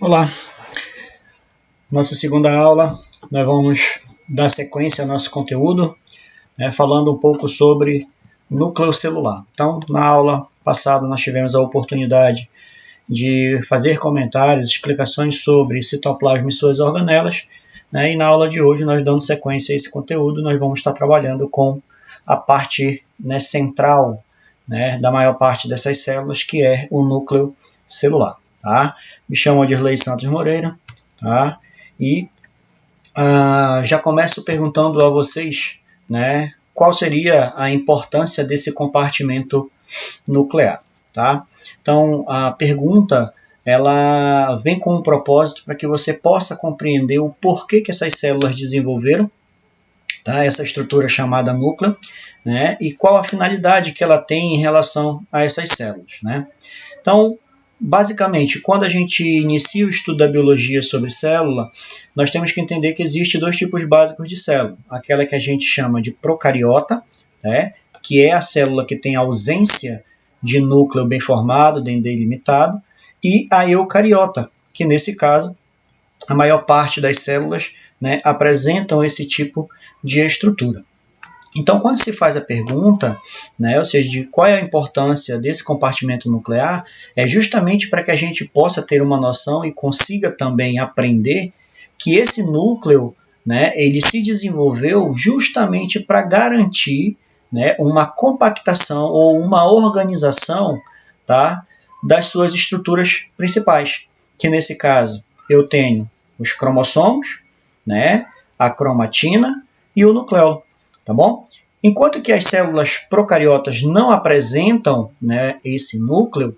Olá, nossa segunda aula, nós vamos dar sequência ao nosso conteúdo, falando um pouco sobre núcleo celular. Então, na aula passada nós tivemos a oportunidade de fazer comentários, explicações sobre citoplasma e suas organelas, e na aula de hoje, nós dando sequência a esse conteúdo, nós vamos estar trabalhando com a parte central da maior parte dessas células, que é o núcleo celular. Tá? Me chamo Adirley Santos Moreira, tá? E já começo perguntando a vocês, qual seria a importância desse compartimento nuclear, tá? Então, a pergunta, ela vem com um propósito para que você possa compreender o porquê que essas células desenvolveram, tá? Essa estrutura chamada núcleo, e qual a finalidade que ela tem em relação a essas células, Então, basicamente, quando a gente inicia o estudo da biologia sobre célula, nós temos que entender que existem dois tipos básicos de célula. Aquela que a gente chama de procariota, que é a célula que tem ausência de núcleo bem formado, delimitado, e a eucariota, que nesse caso, a maior parte das células apresentam esse tipo de estrutura. Então, quando se faz a pergunta, ou seja, de qual é a importância desse compartimento nuclear, é justamente para que a gente possa ter uma noção e consiga também aprender que esse núcleo, ele se desenvolveu justamente para garantir uma compactação ou uma organização, tá, das suas estruturas principais, que nesse caso eu tenho os cromossomos, a cromatina e o nucleolo. Tá bom? Enquanto que as células procariotas não apresentam esse núcleo,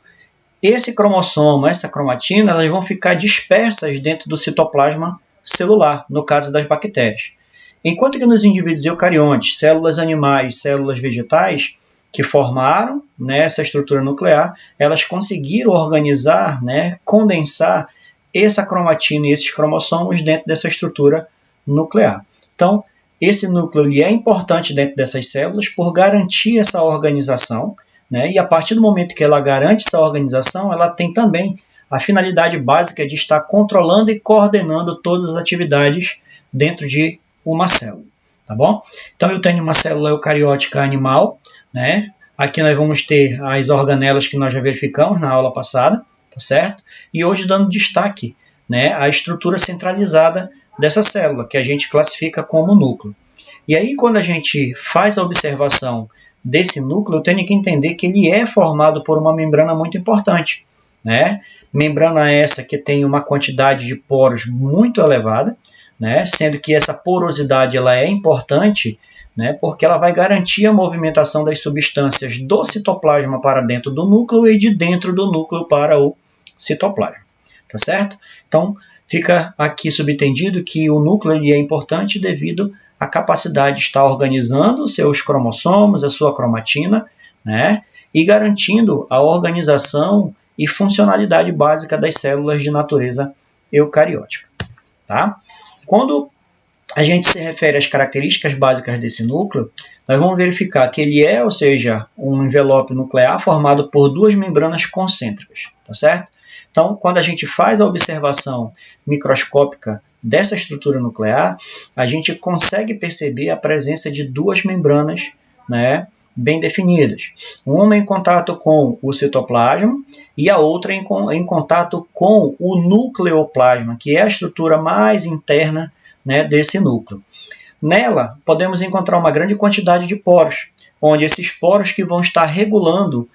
esse cromossomo, essa cromatina, elas vão ficar dispersas dentro do citoplasma celular, no caso das bactérias. Enquanto que nos indivíduos eucariontes, células animais, células vegetais, que formaram essa estrutura nuclear, elas conseguiram organizar, condensar essa cromatina e esses cromossomos dentro dessa estrutura nuclear. Então, esse núcleo ele é importante dentro dessas células por garantir essa organização, e a partir do momento que ela garante essa organização, ela tem também a finalidade básica de estar controlando e coordenando todas as atividades dentro de uma célula. Tá bom? Então, eu tenho uma célula eucariótica animal, aqui nós vamos ter as organelas que nós já verificamos na aula passada, tá certo? E hoje dando destaque à estrutura centralizada dessa célula, que a gente classifica como núcleo. E aí, quando a gente faz a observação desse núcleo, eu tenho que entender que ele é formado por uma membrana muito importante. Membrana essa que tem uma quantidade de poros muito elevada, sendo que essa porosidade ela é importante, porque ela vai garantir a movimentação das substâncias do citoplasma para dentro do núcleo e de dentro do núcleo para o citoplasma. Tá certo? Então, fica aqui subentendido que o núcleo ele é importante devido à capacidade de estar organizando seus cromossomos, a sua cromatina, e garantindo a organização e funcionalidade básica das células de natureza eucariótica. Tá? Quando a gente se refere às características básicas desse núcleo, nós vamos verificar que ele é, ou seja, um envelope nuclear formado por duas membranas concêntricas. Tá certo? Então, quando a gente faz a observação microscópica dessa estrutura nuclear, a gente consegue perceber a presença de duas membranas bem definidas. Uma em contato com o citoplasma e a outra em contato com o nucleoplasma, que é a estrutura mais interna desse núcleo. Nela, podemos encontrar uma grande quantidade de poros, onde esses poros que vão estar regulando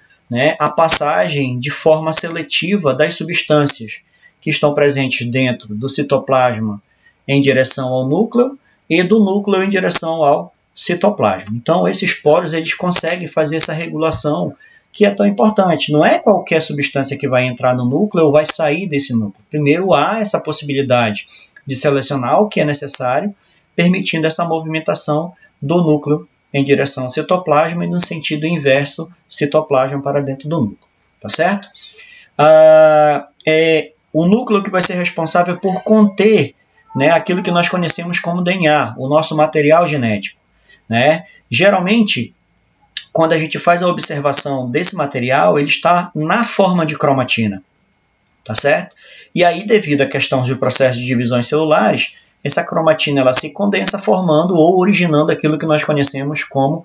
a passagem de forma seletiva das substâncias que estão presentes dentro do citoplasma em direção ao núcleo e do núcleo em direção ao citoplasma. Então, esses poros eles conseguem fazer essa regulação que é tão importante. Não é qualquer substância que vai entrar no núcleo ou vai sair desse núcleo. Primeiro, há essa possibilidade de selecionar o que é necessário, permitindo essa movimentação do núcleo em direção ao citoplasma e no sentido inverso, citoplasma para dentro do núcleo. Tá certo? O núcleo que vai ser responsável por conter aquilo que nós conhecemos como DNA, o nosso material genético. Geralmente, quando a gente faz a observação desse material, ele está na forma de cromatina. Tá certo? E aí, devido à questão de processos de divisões celulares, essa cromatina ela se condensa formando ou originando aquilo que nós conhecemos como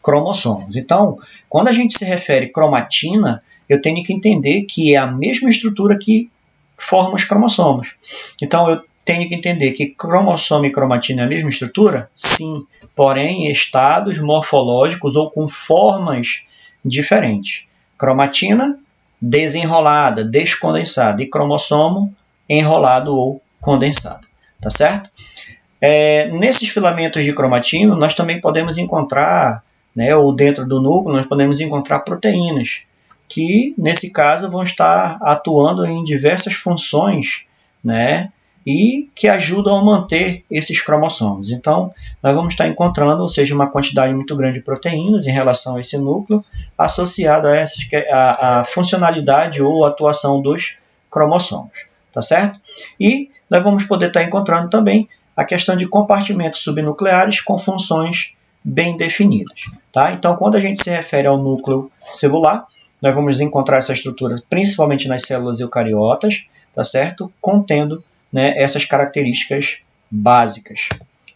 cromossomos. Então, quando a gente se refere cromatina, eu tenho que entender que é a mesma estrutura que forma os cromossomos. Então, eu tenho que entender que cromossomo e cromatina é a mesma estrutura? Sim, porém em estados morfológicos ou com formas diferentes. Cromatina, desenrolada, descondensada, e cromossomo, enrolado ou condensado. Tá certo? Nesses filamentos de cromatina, nós também podemos encontrar, ou dentro do núcleo, nós podemos encontrar proteínas, que, nesse caso, vão estar atuando em diversas funções, e que ajudam a manter esses cromossomos. Então, nós vamos estar encontrando, ou seja, uma quantidade muito grande de proteínas em relação a esse núcleo, associado a funcionalidade ou atuação dos cromossomos. Tá certo? E nós vamos poder estar encontrando também a questão de compartimentos subnucleares com funções bem definidas. Tá? Então, quando a gente se refere ao núcleo celular, nós vamos encontrar essa estrutura principalmente nas células eucariotas, tá certo? Contendo essas características básicas.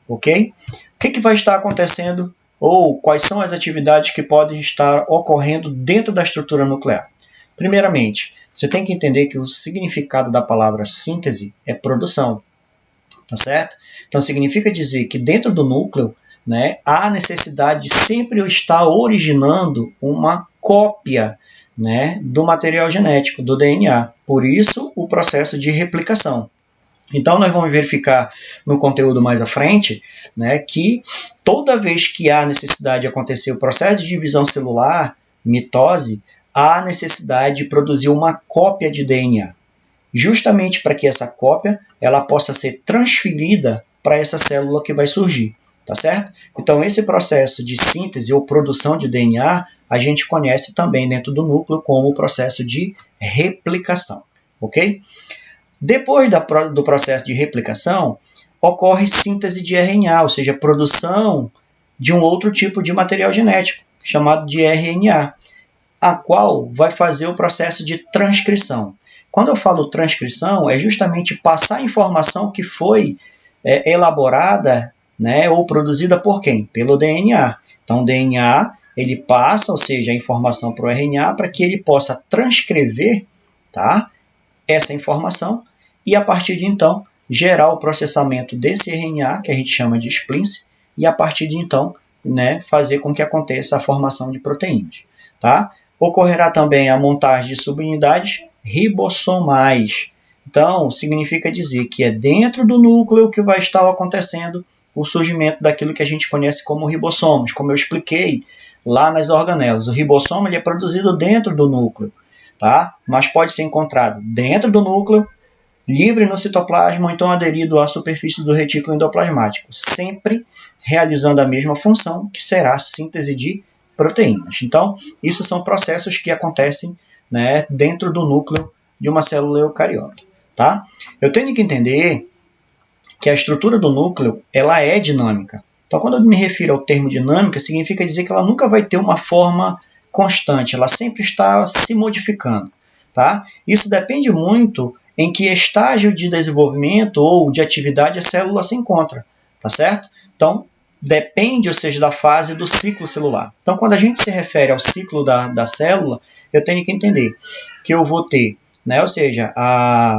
Ok? O que vai estar acontecendo ou quais são as atividades que podem estar ocorrendo dentro da estrutura nuclear? Primeiramente, você tem que entender que o significado da palavra síntese é produção. Tá certo? Então, significa dizer que dentro do núcleo, há necessidade de sempre estar originando uma cópia, do material genético, do DNA. Por isso, o processo de replicação. Então, nós vamos verificar no conteúdo mais à frente, que toda vez que há necessidade de acontecer o processo de divisão celular, mitose, há necessidade de produzir uma cópia de DNA, justamente para que essa cópia ela possa ser transferida para essa célula que vai surgir, tá certo? Então, esse processo de síntese ou produção de DNA, a gente conhece também dentro do núcleo como o processo de replicação, ok? Depois do processo de replicação, ocorre síntese de RNA, ou seja, produção de um outro tipo de material genético, chamado de RNA, a qual vai fazer o processo de transcrição. Quando eu falo transcrição, é justamente passar a informação que foi elaborada, ou produzida por quem? Pelo DNA. Então, o DNA ele passa, ou seja, a informação para o RNA para que ele possa transcrever, tá, essa informação e, a partir de então, gerar o processamento desse RNA, que a gente chama de splice, e, a partir de então, fazer com que aconteça a formação de proteínas. Tá? Ocorrerá também a montagem de subunidades ribossomais. Então, significa dizer que é dentro do núcleo que vai estar acontecendo o surgimento daquilo que a gente conhece como ribossomos. Como eu expliquei lá nas organelas, o ribossomo ele é produzido dentro do núcleo, tá? Mas pode ser encontrado dentro do núcleo, livre no citoplasma, ou então aderido à superfície do retículo endoplasmático, sempre realizando a mesma função, que será a síntese de proteínas. Então, isso são processos que acontecem dentro do núcleo de uma célula eucariota. Tá? Eu tenho que entender que a estrutura do núcleo ela é dinâmica. Então, quando eu me refiro ao termo dinâmica, significa dizer que ela nunca vai ter uma forma constante, ela sempre está se modificando. Tá? Isso depende muito em que estágio de desenvolvimento ou de atividade a célula se encontra. Tá certo? Então, depende, ou seja, da fase do ciclo celular. Então, quando a gente se refere ao ciclo da célula, eu tenho que entender que eu vou ter, ou seja,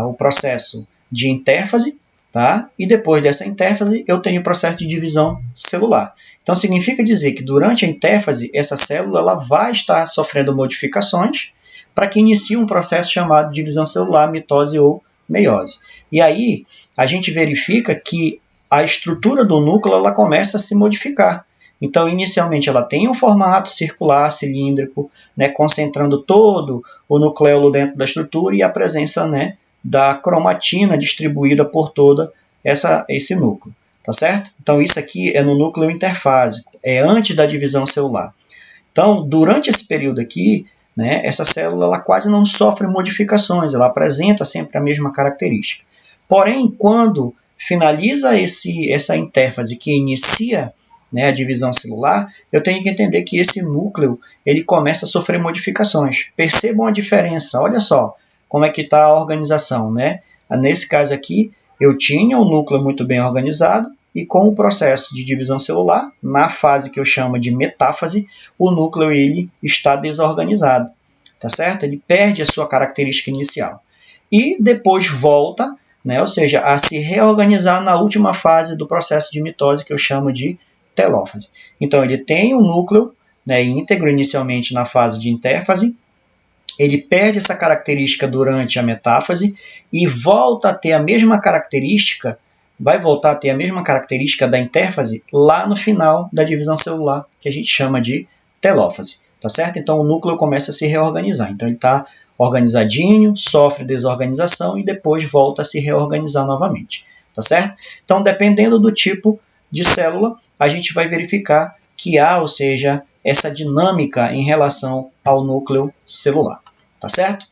o processo de intérfase, tá? E depois dessa intérfase, eu tenho o processo de divisão celular. Então, significa dizer que durante a intérfase, essa célula ela vai estar sofrendo modificações para que inicie um processo chamado de divisão celular, mitose ou meiose. E aí, a gente verifica que a estrutura do núcleo ela começa a se modificar. Então, inicialmente, ela tem um formato circular, cilíndrico, concentrando todo o nucleolo dentro da estrutura e a presença da cromatina distribuída por todo esse núcleo. Tá certo? Então, isso aqui é no núcleo interfásico, é antes da divisão celular. Então, durante esse período aqui, essa célula ela quase não sofre modificações, ela apresenta sempre a mesma característica. Porém, quando finaliza essa intérfase que inicia a divisão celular, eu tenho que entender que esse núcleo ele começa a sofrer modificações. Percebam a diferença, olha só como é que está a organização. Nesse caso aqui, eu tinha um núcleo muito bem organizado e com o processo de divisão celular, na fase que eu chamo de metáfase, o núcleo ele está desorganizado, tá certo? Ele perde a sua característica inicial e depois volta, né, ou seja, a se reorganizar na última fase do processo de mitose que eu chamo de telófase. Então ele tem um núcleo, né, íntegro inicialmente na fase de intérfase, ele perde essa característica durante a metáfase e volta a ter a mesma característica, vai voltar a ter a mesma característica da intérfase lá no final da divisão celular, que a gente chama de telófase, tá certo? Então o núcleo começa a se reorganizar. Então ele está organizadinho, sofre desorganização e depois volta a se reorganizar novamente, tá certo? Então dependendo do tipo de célula, a gente vai verificar que há, ou seja, essa dinâmica em relação ao núcleo celular, tá certo?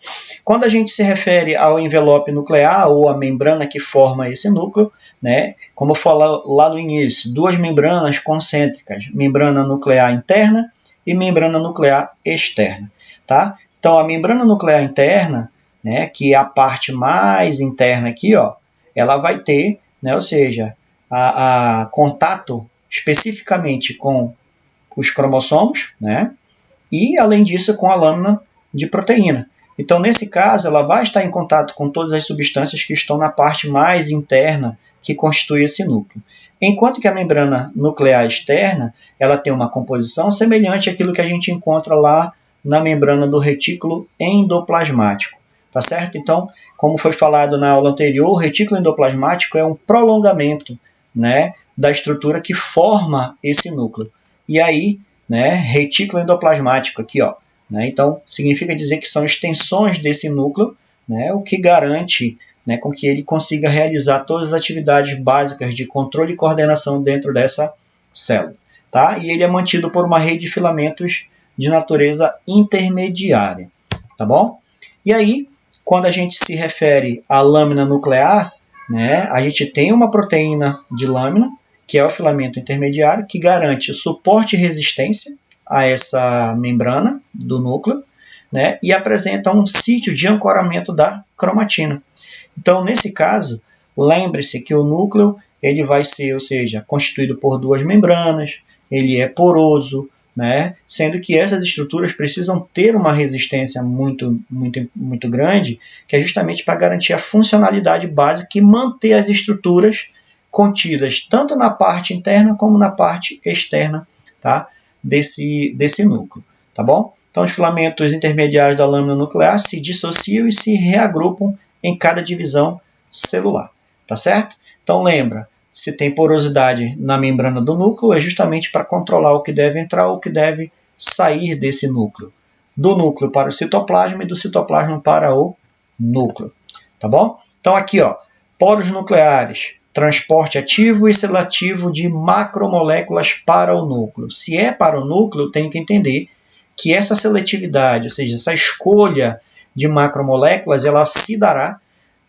Quando a gente se refere ao envelope nuclear ou à membrana que forma esse núcleo, né, como eu falei lá no início, duas membranas concêntricas, membrana nuclear interna e membrana nuclear externa, tá? Então a membrana nuclear interna, né, que é a parte mais interna aqui, ó, ela vai ter, né, ou seja, a contato especificamente com os cromossomos, né? E, além disso, com a lâmina de proteína. Então, nesse caso, ela vai estar em contato com todas as substâncias que estão na parte mais interna que constitui esse núcleo. Enquanto que a membrana nuclear externa, ela tem uma composição semelhante àquilo que a gente encontra lá na membrana do retículo endoplasmático, tá certo? Então, como foi falado na aula anterior, o retículo endoplasmático é um prolongamento, né, da estrutura que forma esse núcleo. E aí, né, retículo endoplasmático aqui, ó, né, então significa dizer que são extensões desse núcleo, né, o que garante, né, com que ele consiga realizar todas as atividades básicas de controle e coordenação dentro dessa célula, tá? E ele é mantido por uma rede de filamentos de natureza intermediária, tá bom? E aí, quando a gente se refere à lâmina nuclear, né, a gente tem uma proteína de lâmina, que é o filamento intermediário, que garante suporte e resistência a essa membrana do núcleo, né, e apresenta um sítio de ancoramento da cromatina. Então, nesse caso, lembre-se que o núcleo ele vai ser, ou seja, constituído por duas membranas, ele é poroso, né, sendo que essas estruturas precisam ter uma resistência muito grande, que é justamente para garantir a funcionalidade básica e manter as estruturas contidas tanto na parte interna como na parte externa, tá, desse núcleo, tá bom? Então, os filamentos intermediários da lâmina nuclear se dissociam e se reagrupam em cada divisão celular, tá certo? Então, lembra, se tem porosidade na membrana do núcleo, é justamente para controlar o que deve entrar ou o que deve sair desse núcleo. Do núcleo para o citoplasma e do citoplasma para o núcleo, tá bom? Então, aqui, ó, poros nucleares, transporte ativo e seletivo de macromoléculas para o núcleo. Se é para o núcleo, tem que entender que essa seletividade, ou seja, essa escolha de macromoléculas, ela se dará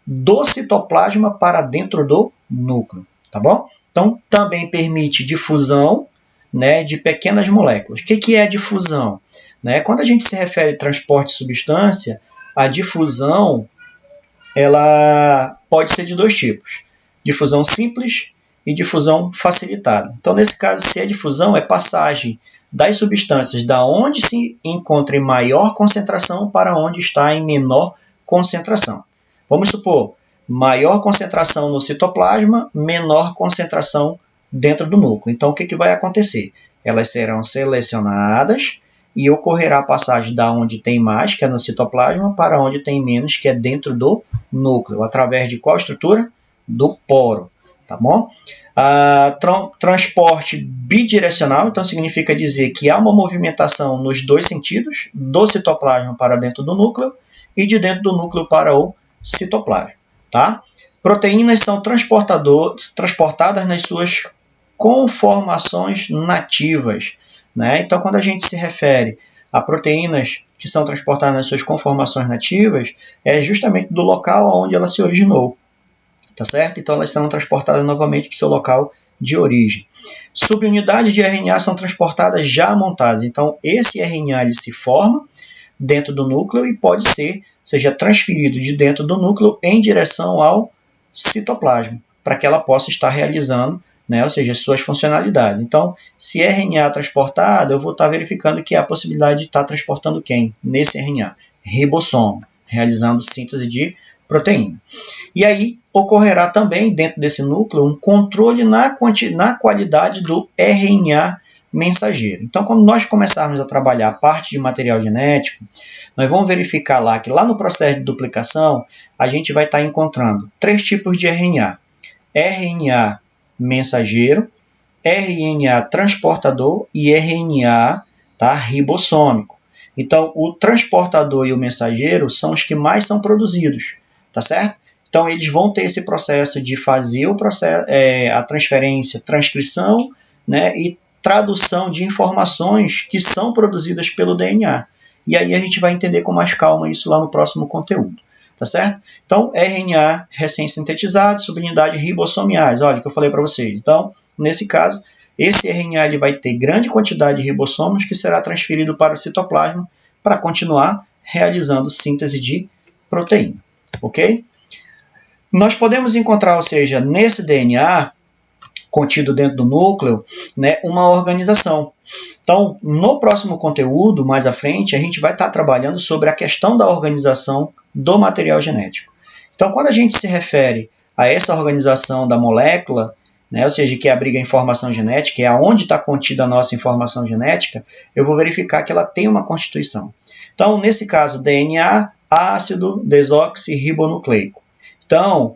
do citoplasma para dentro do núcleo, tá bom? Então, também permite difusão, né, de pequenas moléculas. O que é difusão? Né? Quando a gente se refere a transporte de substância, a difusão ela pode ser de dois tipos, difusão simples e difusão facilitada. Então, nesse caso, se é difusão, é passagem das substâncias da onde se encontra em maior concentração para onde está em menor concentração. Vamos supor, maior concentração no citoplasma, menor concentração dentro do núcleo. Então, o que vai acontecer? Elas serão selecionadas e ocorrerá a passagem da onde tem mais, que é no citoplasma, para onde tem menos, que é dentro do núcleo. Através de qual estrutura? Do poro, tá bom? Transporte bidirecional, então significa dizer que há uma movimentação nos dois sentidos, do citoplasma para dentro do núcleo e de dentro do núcleo para o citoplasma, tá? Proteínas são transportadas nas suas conformações nativas, né? Então, quando a gente se refere a proteínas que são transportadas nas suas conformações nativas, é justamente do local onde ela se originou, tá certo? Então, elas serão transportadas novamente para o seu local de origem. Subunidades de RNA são transportadas já montadas. Então, esse RNA ele se forma dentro do núcleo e pode ser seja transferido de dentro do núcleo em direção ao citoplasma, para que ela possa estar realizando, né, ou seja, suas funcionalidades. Então, se RNA transportado, eu vou estar verificando que há a possibilidade de estar transportando quem? Nesse RNA? Ribossomo, realizando síntese de proteína. E aí ocorrerá também, dentro desse núcleo, um controle na qualidade do RNA mensageiro. Então, quando nós começarmos a trabalhar a parte de material genético, nós vamos verificar lá que lá no processo de duplicação, a gente vai estar encontrando 3 tipos de RNA. RNA mensageiro, RNA transportador e RNA, tá, ribossômico. Então, o transportador e o mensageiro são os que mais são produzidos, tá certo? Então, eles vão ter esse processo de fazer o processo, a transferência, transcrição, né, e tradução de informações que são produzidas pelo DNA. E aí a gente vai entender com mais calma isso lá no próximo conteúdo, tá certo? Então, RNA recém-sintetizado, subunidades ribossomiais, olha o que eu falei para vocês. Então, nesse caso, esse RNA ele vai ter grande quantidade de ribossomos que será transferido para o citoplasma para continuar realizando síntese de proteína, ok? Nós podemos encontrar, ou seja, nesse DNA contido dentro do núcleo, né, uma organização. Então, no próximo conteúdo, mais à frente, a gente vai estar trabalhando sobre a questão da organização do material genético. Então, quando a gente se refere a essa organização da molécula, né, ou seja, que abriga a informação genética, é onde está contida a nossa informação genética, eu vou verificar que ela tem uma constituição. Então, nesse caso, DNA, ácido desoxirribonucleico. Então,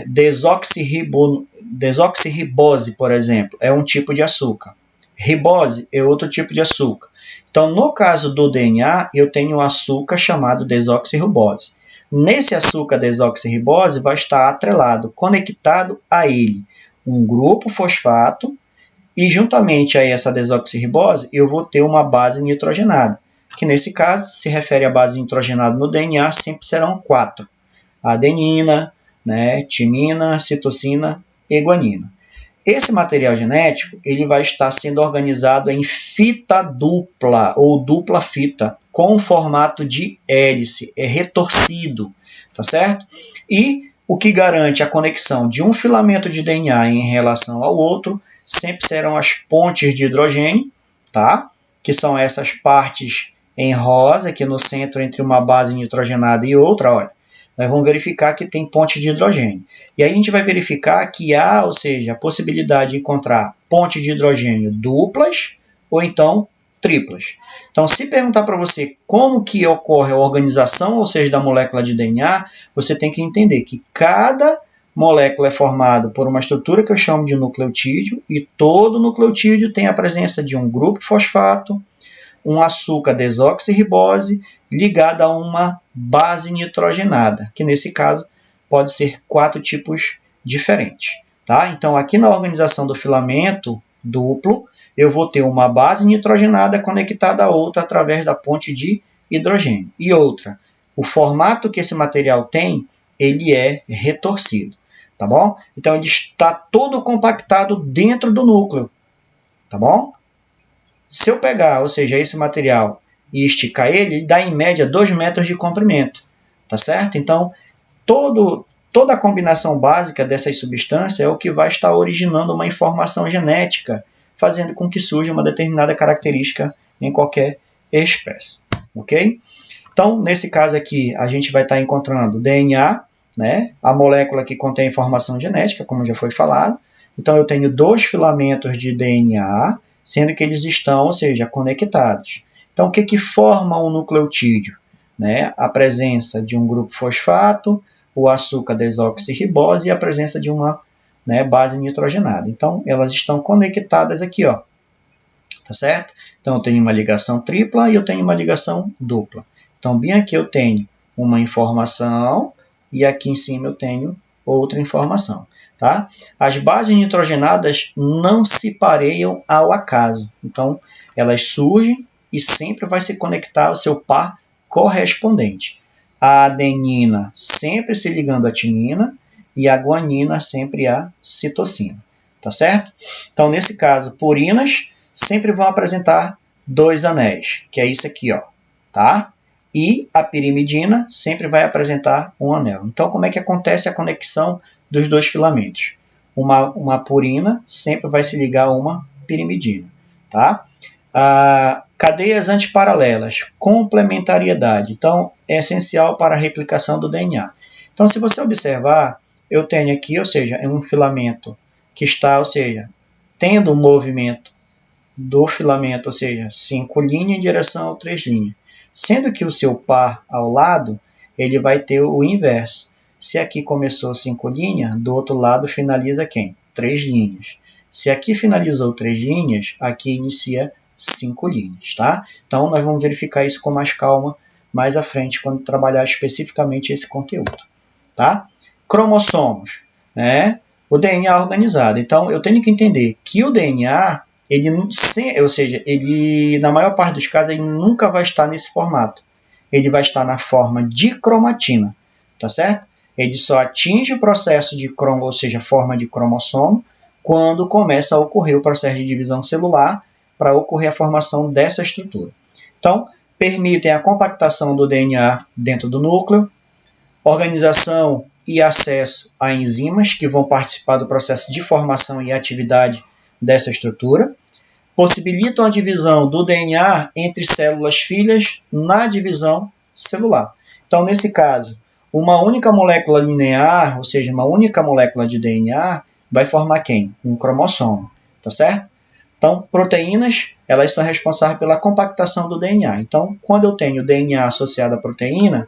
desoxirribose, por exemplo, é um tipo de açúcar. Ribose é outro tipo de açúcar. Então, no caso do DNA, eu tenho um açúcar chamado desoxirribose. Nesse açúcar desoxirribose vai estar atrelado, conectado a ele, um grupo fosfato e juntamente a essa desoxirribose eu vou ter uma base nitrogenada, que nesse caso se refere à base nitrogenada no DNA, sempre serão 4. Adenina, né, timina, citosina e guanina. Esse material genético ele vai estar sendo organizado em fita dupla ou dupla fita, com formato de hélice, é retorcido, tá certo? E o que garante a conexão de um filamento de DNA em relação ao outro sempre serão as pontes de hidrogênio, tá? Que são essas partes em rosa, aqui no centro entre uma base nitrogenada e outra, olha. Nós vamos verificar que tem ponte de hidrogênio. E aí a gente vai verificar que há, ou seja, a possibilidade de encontrar pontes de hidrogênio duplas ou então triplas. Então, se perguntar para você como que ocorre a organização, ou seja, da molécula de DNA, você tem que entender que cada molécula é formada por uma estrutura que eu chamo de nucleotídeo, e todo nucleotídeo tem a presença de um grupo fosfato, um açúcar desoxirribose, ligada a uma base nitrogenada, que nesse caso pode ser 4 tipos diferentes. Tá? Então, aqui na organização do filamento duplo, eu vou ter uma base nitrogenada conectada a outra através da ponte de hidrogênio. E outra, o formato que esse material tem, ele é retorcido. Tá bom? Então, ele está todo compactado dentro do núcleo. Tá bom? Se eu pegar, ou seja, esse material e esticar ele dá em média 2 metros de comprimento, tá certo? Então, toda a combinação básica dessas substâncias é o que vai estar originando uma informação genética, fazendo com que surja uma determinada característica em qualquer espécie, ok? Então, nesse caso aqui, a gente vai estar encontrando DNA, né? A molécula que contém informação genética, como já foi falado. Então, eu tenho 2 filamentos de DNA, sendo que eles estão, ou seja, conectados. Então, o que forma um nucleotídeo? Né? A presença de um grupo fosfato, o açúcar desoxirribose e a presença de uma, né, base nitrogenada. Então, elas estão conectadas aqui, ó. Tá certo? Então, eu tenho uma ligação tripla e eu tenho uma ligação dupla. Então, bem aqui eu tenho uma informação e aqui em cima eu tenho outra informação. Tá? As bases nitrogenadas não se pareiam ao acaso. Então, elas surgem e sempre vai se conectar ao seu par correspondente. A adenina sempre se ligando à timina e a guanina sempre à citosina. Tá certo? Então, nesse caso, purinas sempre vão apresentar 2 anéis, que é isso aqui, ó. Tá? E a pirimidina sempre vai apresentar um anel. Então, como é que acontece a conexão dos dois filamentos? Uma purina sempre vai se ligar a uma pirimidina. Tá? Cadeias antiparalelas, complementariedade. Então, é essencial para a replicação do DNA. Então, se você observar, eu tenho aqui, ou seja, um filamento que está, ou seja, tendo um movimento do filamento, ou seja, 5 linhas em direção a 3 linhas. Sendo que o seu par ao lado, ele vai ter o inverso. Se aqui começou 5 linhas, do outro lado finaliza quem? 3 linhas. Se aqui finalizou 3 linhas, aqui inicia 5 linhas, tá? Então, nós vamos verificar isso com mais calma mais à frente, quando trabalhar especificamente esse conteúdo, tá? Cromossomos, né? O DNA organizado. Então, eu tenho que entender que o DNA, ou seja, ele, na maior parte dos casos, ele nunca vai estar nesse formato. Ele vai estar na forma de cromatina, tá certo? Ele só atinge o processo de ou seja, forma de cromossomo, quando começa a ocorrer o processo de divisão celular para ocorrer a formação dessa estrutura. Então, permitem a compactação do DNA dentro do núcleo, organização e acesso a enzimas que vão participar do processo de formação e atividade dessa estrutura, possibilitam a divisão do DNA entre células filhas na divisão celular. Então, nesse caso, uma única molécula linear, ou seja, uma única molécula de DNA, vai formar quem? Um cromossomo, tá certo? Então, proteínas, elas são responsáveis pela compactação do DNA. Então, quando eu tenho DNA associado à proteína,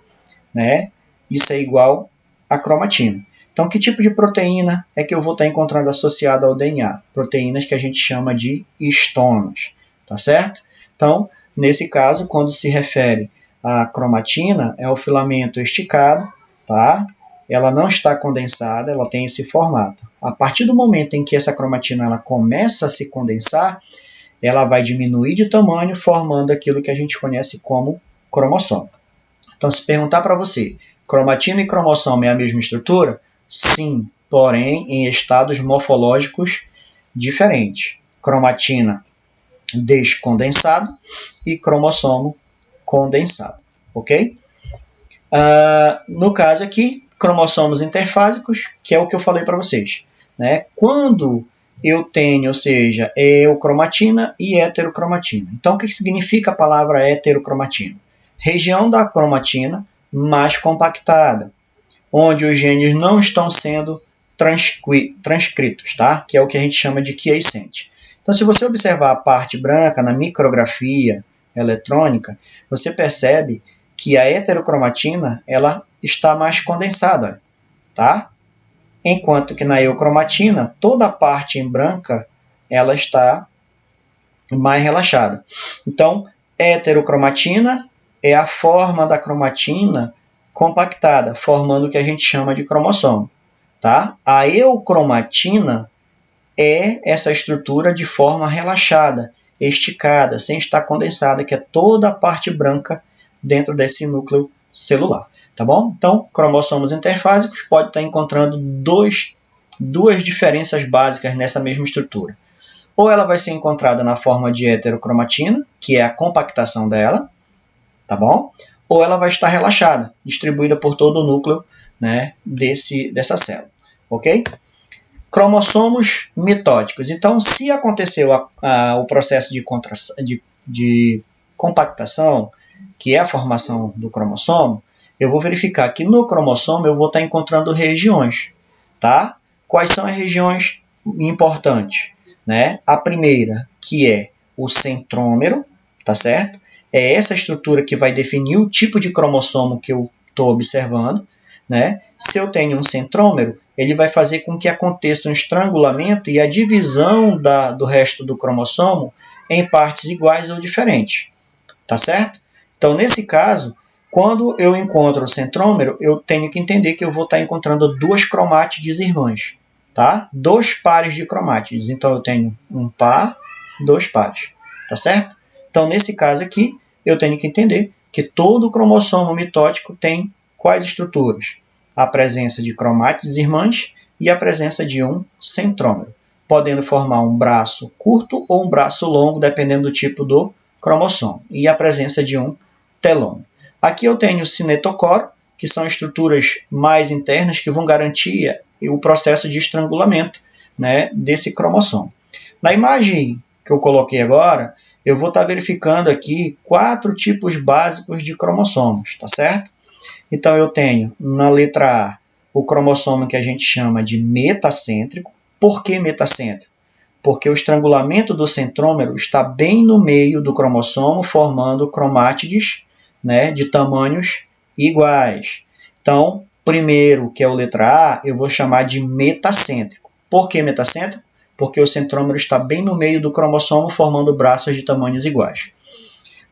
né, isso é igual a cromatina. Então, que tipo de proteína é que eu vou estar encontrando associada ao DNA? Proteínas que a gente chama de histonas, tá certo? Então, nesse caso, quando se refere à cromatina, é o filamento esticado, tá? Ela não está condensada, ela tem esse formato. A partir do momento em que essa cromatina ela começa a se condensar, ela vai diminuir de tamanho, formando aquilo que a gente conhece como cromossomo. Então, se perguntar para você, cromatina e cromossomo é a mesma estrutura? Sim, porém em estados morfológicos diferentes. Cromatina descondensado e cromossomo condensado, ok? No caso aqui, cromossomos interfásicos, que é o que eu falei para vocês, né? Quando eu tenho, ou seja, eocromatina e heterocromatina. Então, o que significa a palavra heterocromatina? Região da cromatina mais compactada, onde os genes não estão sendo transcritos, tá? Que é o que a gente chama de quiescente. Então, se você observar a parte branca na micrografia eletrônica, você percebe que a heterocromatina ela está mais condensada, tá? Enquanto que na eucromatina, toda a parte em branca ela está mais relaxada. Então, heterocromatina é a forma da cromatina compactada, formando o que a gente chama de cromossomo. Tá? A eucromatina é essa estrutura de forma relaxada, esticada, sem estar condensada, que é toda a parte branca dentro desse núcleo celular. Tá bom? Então, cromossomos interfásicos pode estar encontrando duas diferenças básicas nessa mesma estrutura. Ou ela vai ser encontrada na forma de heterocromatina, que é a compactação dela, tá bom? Ou ela vai estar relaxada, distribuída por todo o núcleo, né, dessa célula, ok? Cromossomos mitóticos. Então, se aconteceu o processo de compactação, que é a formação do cromossomo, eu vou verificar que no cromossomo eu vou estar encontrando regiões, tá? Quais são as regiões importantes? Né? A primeira, que é o centrômero, tá certo? É essa estrutura que vai definir o tipo de cromossomo que eu estou observando, né? Se eu tenho um centrômero, ele vai fazer com que aconteça um estrangulamento e a divisão do resto do cromossomo em partes iguais ou diferentes, tá certo? Então, nesse caso, quando eu encontro o centrômero, eu tenho que entender que eu vou estar encontrando duas cromátides irmãs, tá? 2 pares de cromátides. Então, eu tenho um par, 2 pares, tá certo? Então, nesse caso aqui, eu tenho que entender que todo cromossomo mitótico tem quais estruturas? A presença de cromátides irmãs e a presença de um centrômero, podendo formar um braço curto ou um braço longo, dependendo do tipo do cromossomo, e a presença de um telômero. Aqui eu tenho o cinetocoro, que são estruturas mais internas que vão garantir o processo de estrangulamento, né, desse cromossomo. Na imagem que eu coloquei agora, eu vou estar verificando aqui 4 tipos básicos de cromossomos, tá certo? Então eu tenho na letra A o cromossomo que a gente chama de metacêntrico. Por que metacêntrico? Porque o estrangulamento do centrômero está bem no meio do cromossomo, formando cromátides, né, de tamanhos iguais. Então, primeiro, que é o letra A, eu vou chamar de metacêntrico. Por que metacêntrico? Porque o centrômero está bem no meio do cromossomo, formando braços de tamanhos iguais.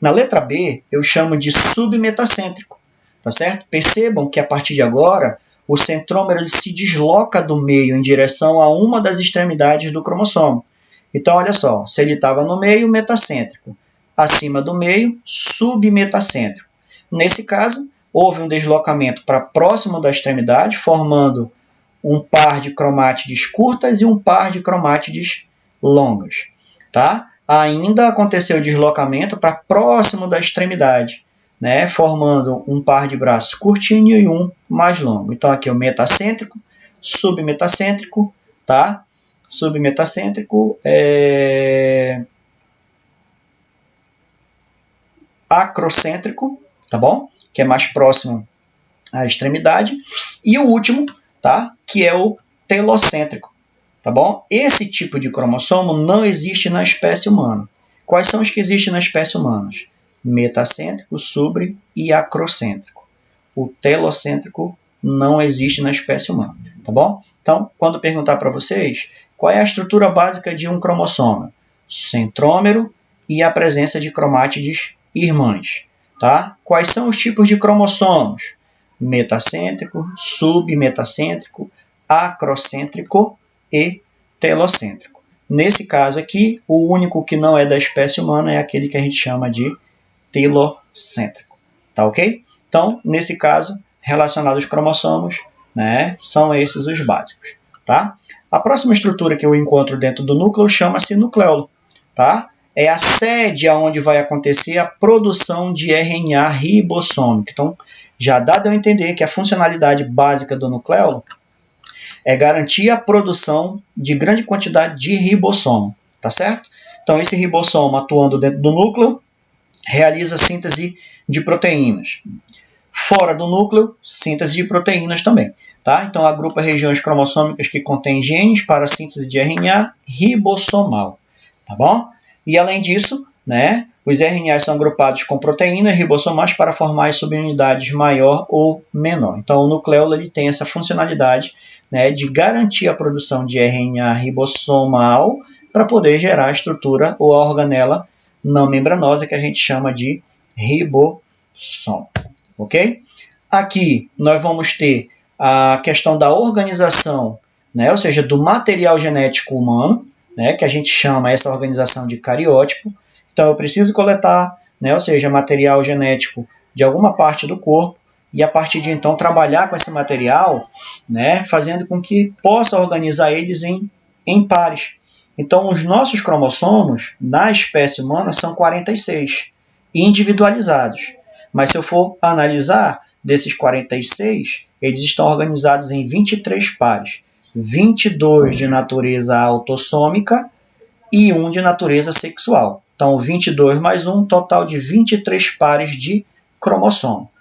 Na letra B, eu chamo de submetacêntrico, tá certo? Percebam que a partir de agora, o centrômero ele se desloca do meio em direção a uma das extremidades do cromossomo. Então, olha só, se ele estava no meio, metacêntrico. Acima do meio, submetacêntrico. Nesse caso, houve um deslocamento para próximo da extremidade, formando um par de cromátides curtas e um par de cromátides longas. Tá? Ainda aconteceu o deslocamento para próximo da extremidade, né, formando um par de braços curtinho e um mais longo. Então, aqui é o metacêntrico, submetacêntrico, tá? Submetacêntrico, acrocêntrico, tá bom? Que é mais próximo à extremidade. E o último, tá? Que é o telocêntrico, tá bom? Esse tipo de cromossomo não existe na espécie humana. Quais são os que existem na espécie humana? Metacêntrico, sub e acrocêntrico. O telocêntrico não existe na espécie humana, tá bom? Então, quando perguntar para vocês qual é a estrutura básica de um cromossomo, centrômero e a presença de cromátides irmãs, tá? Quais são os tipos de cromossomos? Metacêntrico, submetacêntrico, acrocêntrico e telocêntrico. Nesse caso aqui, o único que não é da espécie humana é aquele que a gente chama de telocêntrico, tá ok? Então, nesse caso, relacionado aos cromossomos, né, são esses os básicos, tá? A próxima estrutura que eu encontro dentro do núcleo chama-se nucleolo, tá? É a sede onde vai acontecer a produção de RNA ribossômico. Então, já dá de eu entender que a funcionalidade básica do nucleolo é garantir a produção de grande quantidade de ribossomo, tá certo? Então, esse ribossomo atuando dentro do núcleo realiza a síntese de proteínas. Fora do núcleo, síntese de proteínas também. Tá? Então, agrupa regiões cromossômicas que contêm genes para a síntese de RNA ribossomal. Tá bom? E, além disso, né, os RNAs são agrupados com proteínas ribossomais para formar as subunidades maior ou menor. Então, o nucleolo ele tem essa funcionalidade, né, de garantir a produção de RNA ribossomal para poder gerar a estrutura ou a organela não membranosa que a gente chama de ribossomo. Ok? Aqui nós vamos ter a questão da organização, né, ou seja, do material genético humano, né, que a gente chama essa organização de cariótipo. Então eu preciso coletar, né, ou seja, material genético de alguma parte do corpo e a partir de então trabalhar com esse material, né, fazendo com que possa organizar eles em pares. Então os nossos cromossomos na espécie humana são 46 individualizados. Mas se eu for analisar desses 46, eles estão organizados em 23 pares. 22 de natureza autossômica e 1 de natureza sexual. Então, 22 mais 1, total de 23 pares de cromossomo.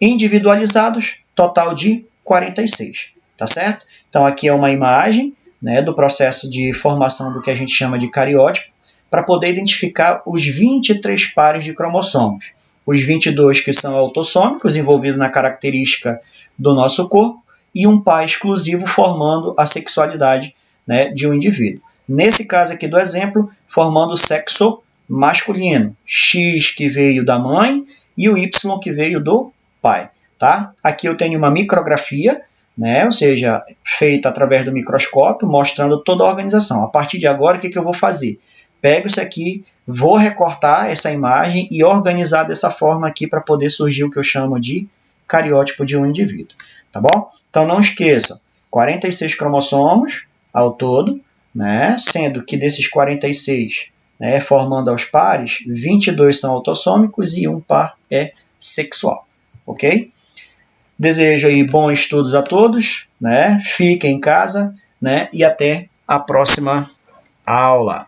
Individualizados, total de 46. Tá certo? Então, aqui é uma imagem, né, do processo de formação do que a gente chama de cariótipo, para poder identificar os 23 pares de cromossomos. Os 22 que são autossômicos, envolvidos na característica do nosso corpo, e um par exclusivo formando a sexualidade, né, de um indivíduo. Nesse caso aqui do exemplo, formando o sexo masculino, X que veio da mãe e o Y que veio do pai. Tá? Aqui eu tenho uma micrografia, né, ou seja, feita através do microscópio, mostrando toda a organização. A partir de agora, o que eu vou fazer? Pego isso aqui, vou recortar essa imagem e organizar dessa forma aqui para poder surgir o que eu chamo de cariótipo de um indivíduo. Tá bom? Então não esqueça, 46 cromossomos ao todo, né? Sendo que desses 46, né, formando aos pares, 22 são autossômicos e um par é sexual, ok? Desejo aí bons estudos a todos, né? Fiquem em casa, né? E até a próxima aula.